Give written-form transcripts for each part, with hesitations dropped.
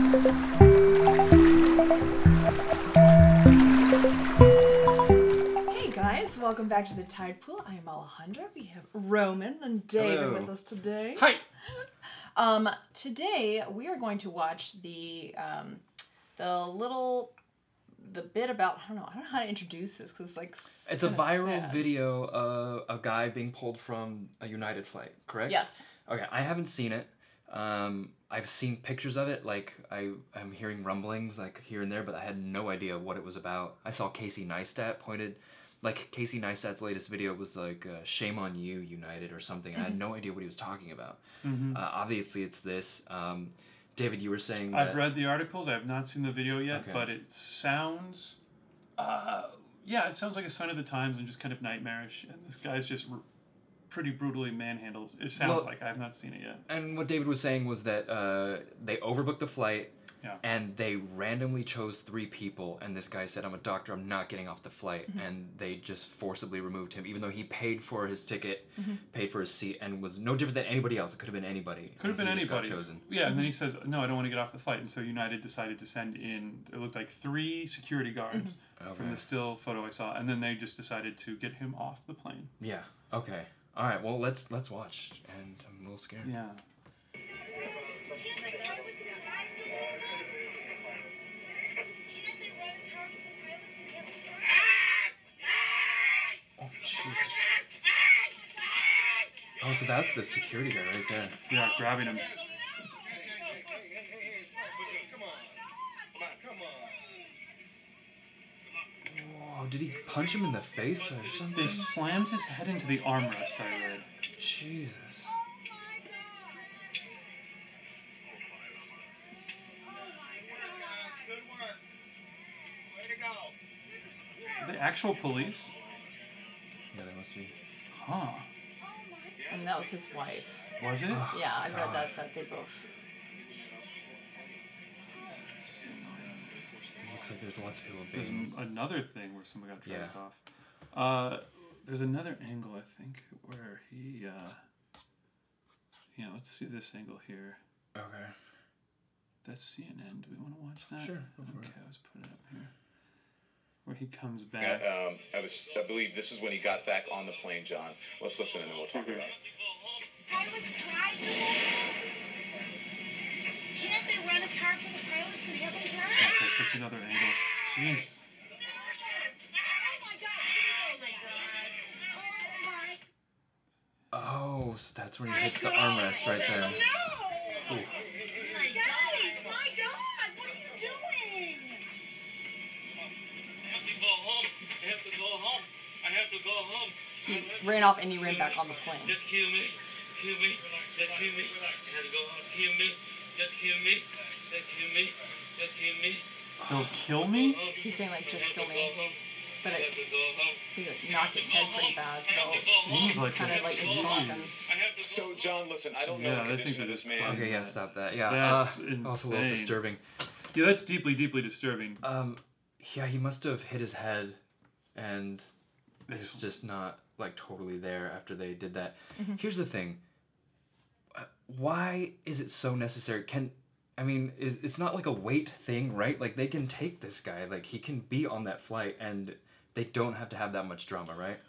Hey guys, welcome back to the Tide Pool. I am Alejandra. We have Roman and David with us today. Hi. Today we are going to watch the bit about, I don't know how to introduce this because it's a viral video of a guy being pulled from a United flight, correct? Yes. Okay, I haven't seen it. I've seen pictures of it, like I'm hearing rumblings like here and there, but I had no idea what it was about. I saw Casey Neistat Casey Neistat's latest video was like "Shame on You, United" or something. And I had no idea what he was talking about. Obviously, it's this. David, you were saying that... I've read the articles. I have not seen the video yet, but it sounds... it sounds like a sign of the times and just kind of nightmarish. And this guy's just pretty brutally manhandled. It sounds like. I have not seen it yet. And what David was saying was that they overbooked the flight, and they randomly chose 3 people, and this guy said, "I'm a doctor, I'm not getting off the flight," and they just forcibly removed him, even though he paid for his ticket, paid for his seat, and was no different than anybody else. It could have been anybody. Could have been anybody. Chosen. Yeah, and then he says, "No, I don't want to get off the flight," and so United decided to send in, it looked like 3 security guards from the still photo I saw, and then they just decided to get him off the plane. Yeah, okay. All right, well, let's watch, and I'm a little scared. Yeah. Oh, Jesus. Oh, so that's the security guy right there. Yeah, grabbing him. Whoa, did he punch him in the face or something? They slammed his head into the armrest, I read. Jesus. The actual police? Yeah, they must be. Huh. And that was his wife. Was it? Yeah, I read that they both... Looks like there's lots of people There's being... another thing where someone got dragged off. There's another angle, I think, where he, let's see this angle here. Okay. That's CNN. Do we want to watch that? Sure. Okay, let's put it up here. Where he comes back. I believe this is when he got back on the plane, John. Let's listen and then we'll talk about it. Pilots drive the plane. Can't they run a car for the pilots and have them drive? Okay, so it's another angle. Jeez. Oh, so that's when he hits the armrest right there. No! Guys, my God, what are you doing? I have to go home. I have to go home. I have to go home. He ran off and he ran back on the plane. Just kill me. Kill me. Just kill me. I have to go home. Kill me. Just kill me. Just kill me. Just kill me. They'll kill me? He's saying just kill me. But he knocked his head pretty bad, so Seems like kind of in shock. So, John, listen, I don't know the condition of this man. Okay, yeah, stop that. Yeah, that's insane. Also a little disturbing. Yeah, that's deeply, deeply disturbing. Yeah, he must have hit his head, and it's just not totally there after they did that. Here's the thing. Why is it so necessary? It's not like a weight thing, right? Like, they can take this guy. Like, he can be on that flight, and they don't have to have that much drama, right?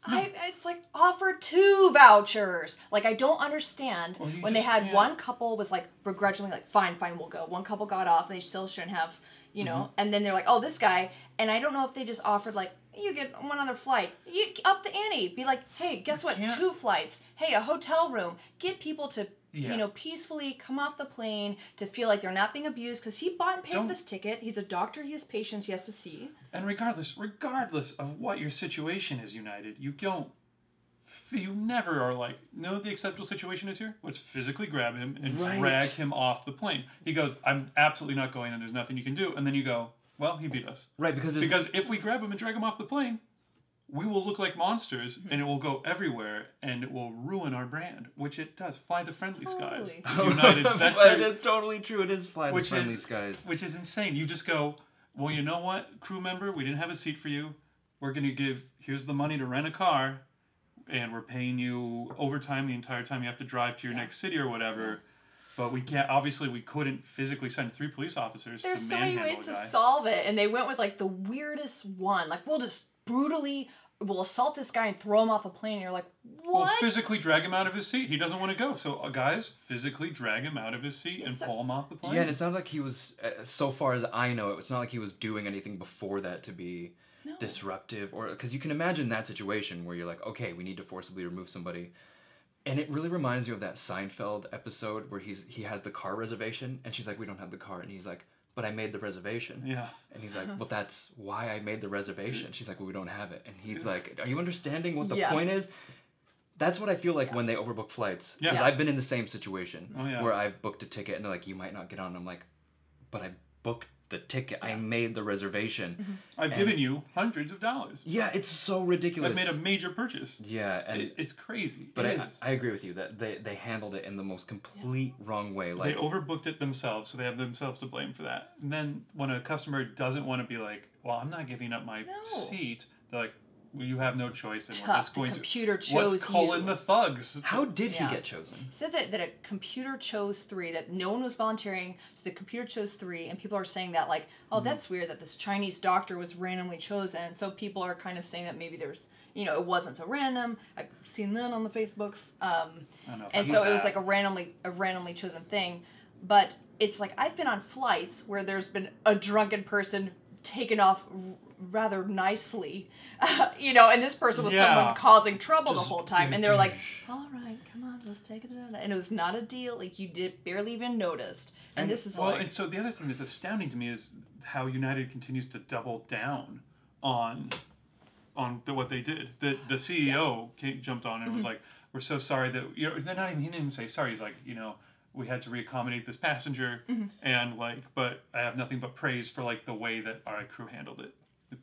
It's offer 2 vouchers. I don't understand when they had one couple was begrudgingly fine, we'll go. One couple got off, and they still shouldn't have, and then they're like, oh, this guy, and I don't know if they just offered you get one other flight. You up the ante. Be like, hey, guess what? 2 flights. Hey, a hotel room. Get people to peacefully come off the plane, to feel like they're not being abused, because he bought and paid for this ticket. He's a doctor. He has patients he has to see. And regardless of what your situation is, United, you never are know what the acceptable situation is here? Let's physically grab him and drag him off the plane. He goes, I'm absolutely not going, and there's nothing you can do. And then you go, well, he beat us. Right, because if we grab him and drag him off the plane, we will look like monsters, and it will go everywhere, and it will ruin our brand, which it does. Fly the Friendly Skies. That's totally true. It is Fly the Friendly Skies. Which is insane. You just go, well, you know what, crew member? We didn't have a seat for you. We're going to here's the money to rent a car, and we're paying you overtime the entire time you have to drive to your next city or whatever. But we can't. Obviously, we couldn't physically send 3 police officers There's to so many manhandle ways a to guy. solve it, and they went with like the weirdest one. Like we'll assault this guy and throw him off a plane. And you're like, what? Well, physically drag him out of his seat. He doesn't want to go. So, guys, physically drag him out of his seat and pull him off the plane. Yeah, and it's not like he was, so far as I know, it's not like he was doing anything before that to be disruptive. Or because you can imagine that situation where you're like, okay, we need to forcibly remove somebody. And it really reminds me of that Seinfeld episode where he has the car reservation, and she's like, we don't have the car. And he's like, but I made the reservation. Yeah. And he's like, well, that's why I made the reservation. She's like, well, we don't have it. And he's like, are you understanding what the point is? That's what I feel like when they overbook flights. Because I've been in the same situation where I've booked a ticket and they're like, you might not get on. And I'm like, but I booked the ticket. I made the reservation. I've given you hundreds of dollars. Yeah, it's so ridiculous. I've made a major purchase. Yeah, and it's crazy. But I agree with you that they handled it in the most complete wrong way. Like they overbooked it themselves, so they have themselves to blame for that. And then when a customer doesn't want to be like, well, I'm not giving up my seat, they're like, well, you have no choice, and we're just going computer to chose let's call in the thugs. How did he get chosen? He said that a computer chose 3, that no one was volunteering, so the computer chose 3, and people are saying that like, oh, that's weird that this Chinese doctor was randomly chosen. So people are kind of saying that maybe there's, it wasn't so random. I've seen that on the Facebooks, and so it was like a randomly chosen thing. But it's like I've been on flights where there's been a drunken person taken off rather nicely, and this person was someone causing trouble the whole time, and they were like, all right, come on, let's take it out. And it was not a deal, like you did barely even noticed. And this is and so the other thing that's astounding to me is how United continues to double down on what they did. The CEO jumped on and was like, we're so sorry that they're not even, he didn't even say sorry. He's like, we had to reaccommodate this passenger, and like, but I have nothing but praise for like the way that our crew handled it.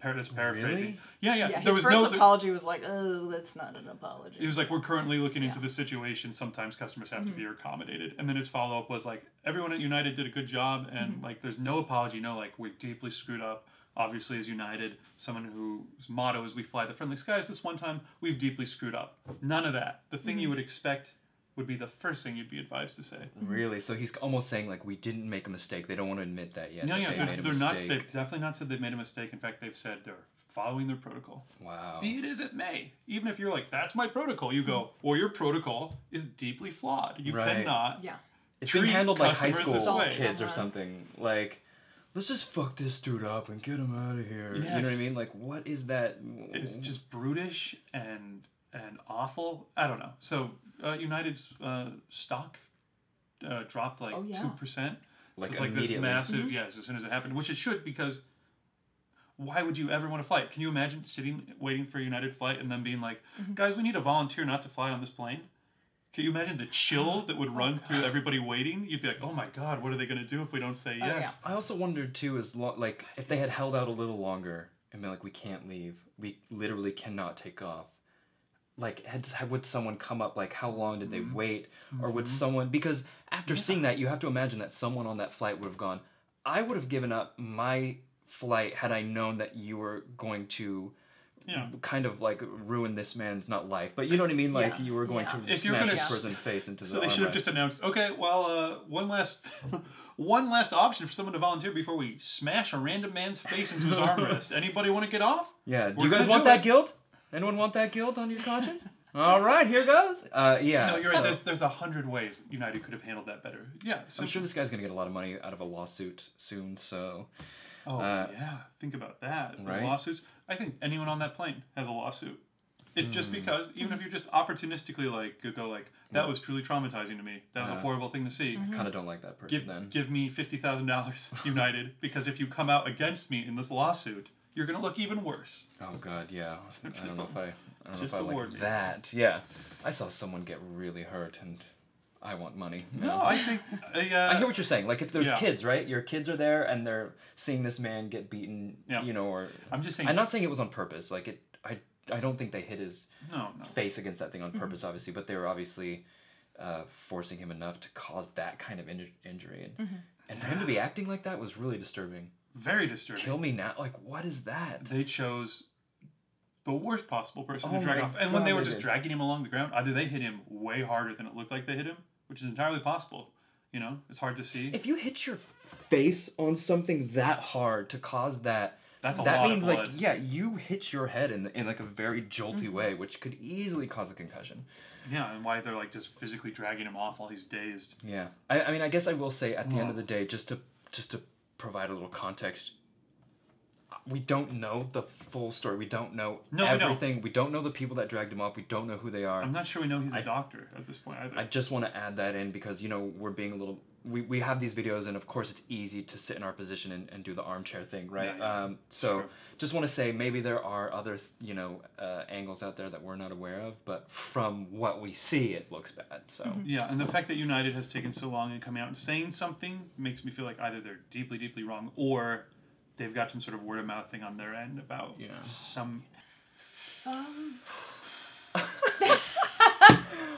That's paraphrasing. Really? Yeah. His first apology was like, oh, that's not an apology. He was like, we're currently looking into the situation. Sometimes customers have to be accommodated. And then his follow-up was like, everyone at United did a good job, and like, there's no apology. No, like, we deeply screwed up. Obviously, as United, someone whose motto is we fly the friendly skies, this one time, we've deeply screwed up. None of that. The thing you would expect would be the first thing you'd be advised to say. Really? So he's almost saying like, we didn't make a mistake. They don't want to admit that yet. No, they're not. They've definitely not said they've made a mistake. In fact, they've said they're following their protocol. Wow. Be it as it may. Even if you're like, that's my protocol, you go, well, your protocol is deeply flawed. You cannot. Yeah. It's being handled like high customers school kids or something. Like, let's just fuck this dude up and get him out of here. Yes. You know what I mean? Like, what is that? It's just brutish and awful. I don't know. So United's stock dropped like 2%. Like, so it's like this massive, yes, as soon as it happened, which it should, because why would you ever want to fly? Can you imagine waiting for a United flight and then being like, guys, we need a volunteer not to fly on this plane? Can you imagine the chill that would run through everybody waiting? You'd be like, oh my God, what are they going to do if we don't say yes? I also wondered too, like, if they had held out a little longer and been like, we can't leave, we literally cannot take off. Like, would someone come up, like, how long did they wait? Or would someone, because after seeing that, you have to imagine that someone on that flight would have gone, I would have given up my flight had I known that you were going to kind of, like, ruin this man's, not life, but you know what I mean? Like, you were going to smash this person's face into the So they should have just announced, okay, well, one last option for someone to volunteer before we smash a random man's face into his armrest. Anybody want to get off? Yeah, do you guys want that guilt? Anyone want that guilt on your conscience? All right, here goes. Yeah. No, you're right. There's 100 ways United could have handled that better. Yeah. I'm sure this guy's going to get a lot of money out of a lawsuit soon, so... yeah, think about that. Right? Lawsuits. I think anyone on that plane has a lawsuit. Just because, even if you're just opportunistically that was truly traumatizing to me. That was a horrible thing to see. I kind of don't like that person then. Give me $50,000, United, because if you come out against me in this lawsuit, you're going to look even worse. Oh, God, yeah. I don't know if I like that. Yeah. I saw someone get really hurt, and I want money. No, I think... I hear what you're saying. Like, if there's kids, right? Your kids are there, and they're seeing this man get beaten, or... I'm just saying... I'm not saying it was on purpose. Like, I don't think they hit his face against that thing on purpose, obviously, but they were obviously forcing him enough to cause that kind of injury. And for him to be acting like that was really disturbing. Very disturbing. Kill me now. Like, what is that? They chose the worst possible person to drag off. And when they were just dragging him along the ground, either they hit him way harder than it looked like they hit him, which is entirely possible. You know, it's hard to see. If you hit your face on something that hard to cause that, That's a that lot means of blood. like, yeah, you hit your head in like a very jolty way, which could easily cause a concussion. Yeah, and why they're like just physically dragging him off while he's dazed. Yeah, I mean, I guess I will say at the end of the day, just to provide a little context, we don't know the full story. We don't know everything. We don't know the people that dragged him off. We don't know who they are. I'm not sure we know he's a doctor at this point either. I just want to add that in because, you know, we're being a little... We have these videos, and of course it's easy to sit in our position and do the armchair thing, right? Yeah. So True. just want to say maybe there are other, you know, angles out there that we're not aware of, but from what we see, it looks bad. So Yeah, and the fact that United has taken so long in coming out and saying something makes me feel like either they're deeply, deeply wrong, or they've got some sort of word of mouth thing on their end about some...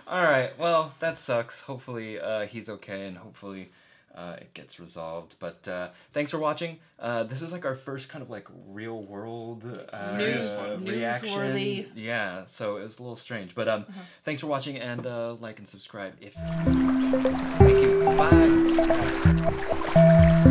All right, well, that sucks. Hopefully he's okay, and hopefully it gets resolved. But thanks for watching. This is like our first kind of like real world reaction. Newsworthy. Yeah, so it was a little strange. But thanks for watching, and like and subscribe if... Thank you. Bye.